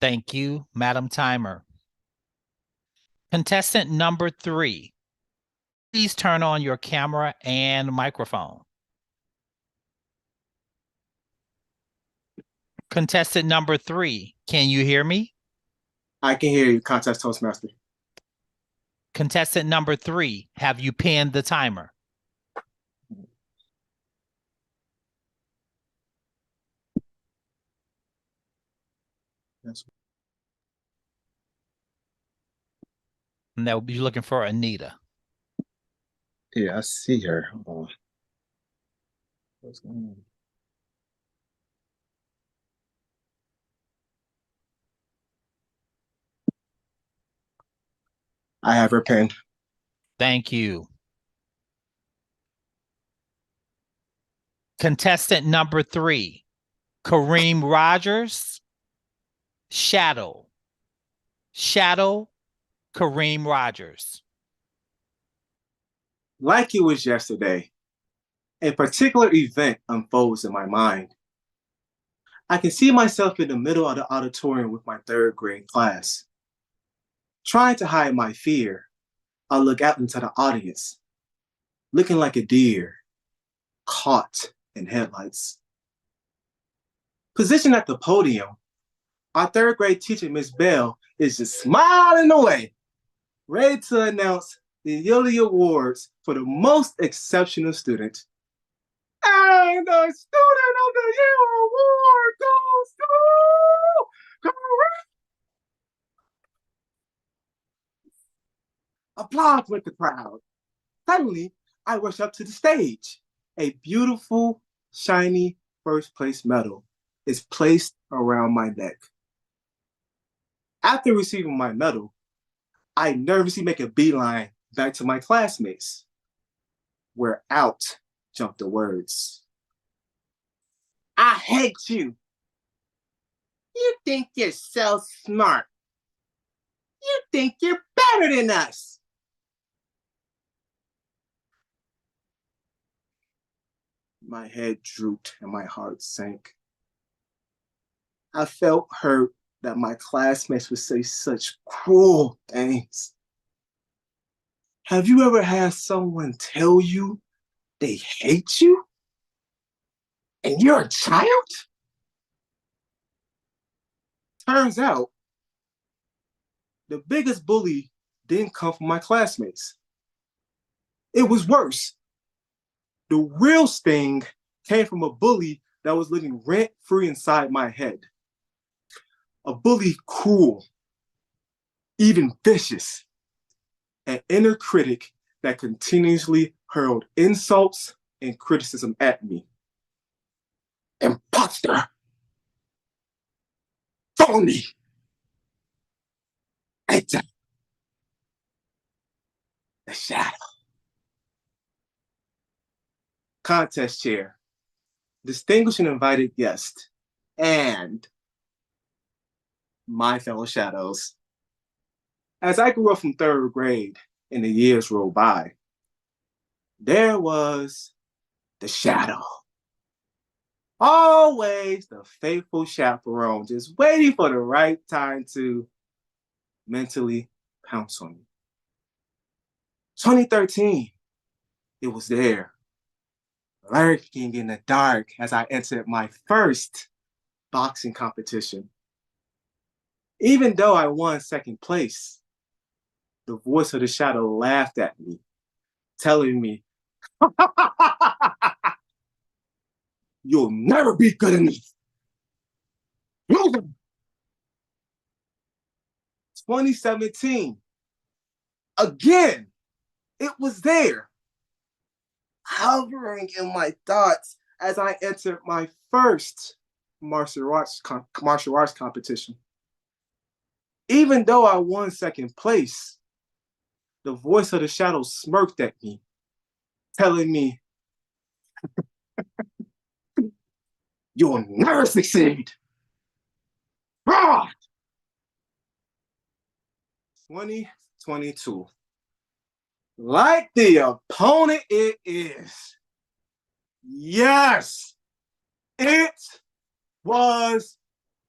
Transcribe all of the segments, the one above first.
Thank you, Madam Timer. Contestant number 3, please turn on your camera and microphone. Contestant number 3, can you hear me? I can hear you, Contest Toastmaster. Contestant number 3, have you pinned the timer? Yes. And that would be looking for Anita. Yeah, I see her. Hold on. What's going on? I have her pinned. Thank you. Contestant number 3, Kareem Rogers, Shadow. Shadow, Kareem Rogers. Like it was yesterday, a particular event unfolds in my mind. I can see myself in the middle of the auditorium with my third grade class. Trying to hide my fear, I look out into the audience, looking like a deer caught in headlights. Positioned at the podium, our third grade teacher, Miss Bell, is just smiling away, ready to announce the yearly awards for the most exceptional student. And the Student of the Year award goes to Kareem. Applause with the crowd. Suddenly, I rush up to the stage. A beautiful, shiny first place medal is placed around my neck. After receiving my medal, I nervously make a beeline back to my classmates, where out jump the words. I hate you. You think you're so smart. You think you're better than us. My head drooped and my heart sank. I felt hurt that my classmates would say such cruel things. Have you ever had someone tell you they hate you? And you're a child? Turns out, the biggest bully didn't come from my classmates. It was worse. The real sting came from a bully that was living rent free inside my head. A bully cruel, even vicious, an inner critic that continuously hurled insults and criticism at me. Imposter! Phony! Enter the shadow. Contest chair, distinguished and invited guest, and my fellow shadows. As I grew up from third grade and the years rolled by, there was the shadow. Always the faithful chaperone, just waiting for the right time to mentally pounce on me. 2013, it was there, lurking in the dark as I entered my first boxing competition. Even though I won second place, the voice of the shadow laughed at me, telling me, you'll never be good enough. 2017, again, it was there, hovering in my thoughts as I entered my first martial arts competition. Even though I won second place, the voice of the shadow smirked at me, telling me, you'll never succeed. 2022. Like the opponent it is. Yes, it was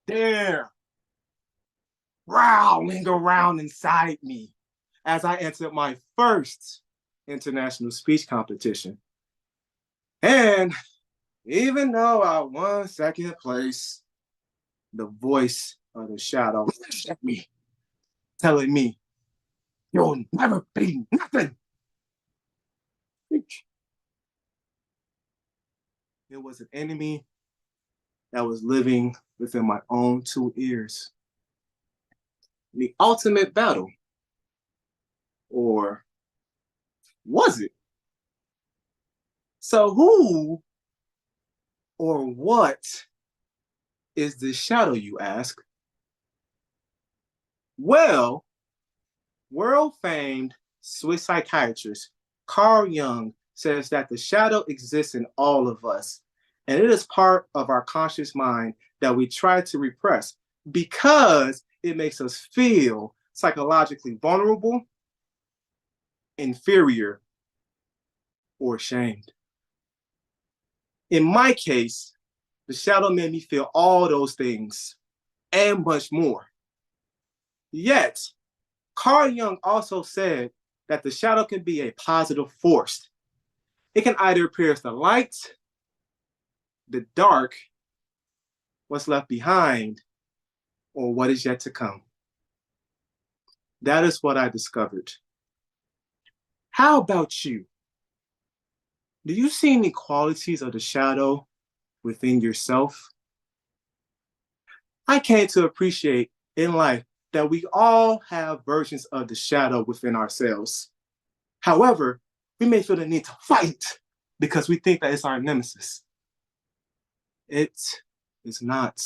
there. growling around inside me as I entered my first international speech competition. And even though I won second place, the voice of the shadow at me, telling me, you'll never be nothing. It was an enemy that was living within my own two ears. The ultimate battle. Or was it? So, who or what is the shadow, you ask? Well, world famed Swiss psychiatrist Carl Jung says that the shadow exists in all of us, and it is part of our conscious mind that we try to repress because it makes us feel psychologically vulnerable, inferior, or ashamed. In my case, the shadow made me feel all those things and much more. Yet, Carl Jung also said that the shadow can be a positive force. It can either appear as the light, the dark, what's left behind, or what is yet to come. That is what I discovered. How about you? Do you see any qualities of the shadow within yourself? I came to appreciate in life that we all have versions of the shadow within ourselves. However, we may feel the need to fight because we think that it's our nemesis. It is not.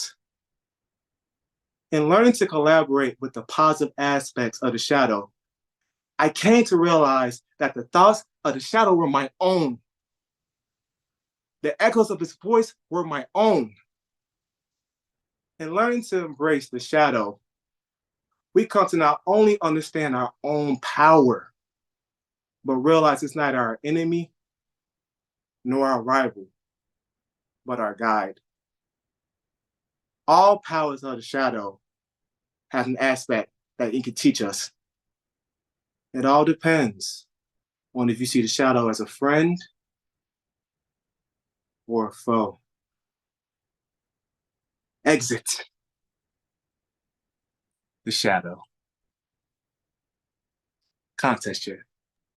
In learning to collaborate with the positive aspects of the shadow, I came to realize that the thoughts of the shadow were my own. The echoes of his voice were my own. In learning to embrace the shadow, we come to not only understand our own power, but realize it's not our enemy nor our rival, but our guide. All powers of the shadow have an aspect that it can teach us. It all depends on if you see the shadow as a friend or a foe. Exit the shadow. Contest chair.